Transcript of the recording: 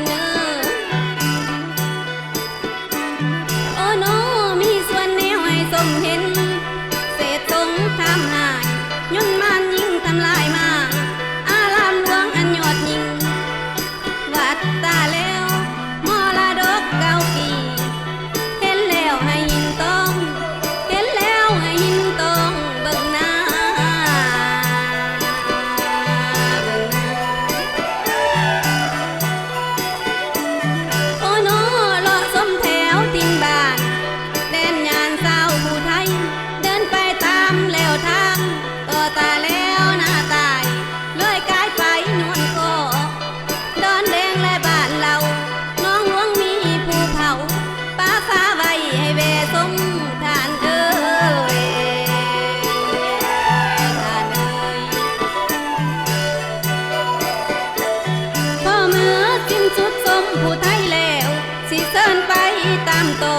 เนอโอ้โนมีส่วนแนวให้สมเห็นเศษสงทำหายยุ่นมันยิ่งทำลายมาอารามหลวงอันยอดยิ่งวัดตาแล้วมรดกเก่าปีเห็นแล้วให้ยินต้องเห็นแล้วให้ยินต้องเบิ่งหน้าโอ้โนเลาะสมแถวทิ้งบ้านแดนยานสาวผู้ไทยเดินไปตามแล้วทางต่อตาแล้วหน้าตายเลยกลายไปนวลคอดอนแดงและบ้านเราน้องหลวงมีภูเขาป้าฟ้าไว้ให้แวสมทานเอ้ยทานเอ้ยพอเมื่อสิ้นสุดสมผู้ไทยแล้วสิเสินไปตามต่อ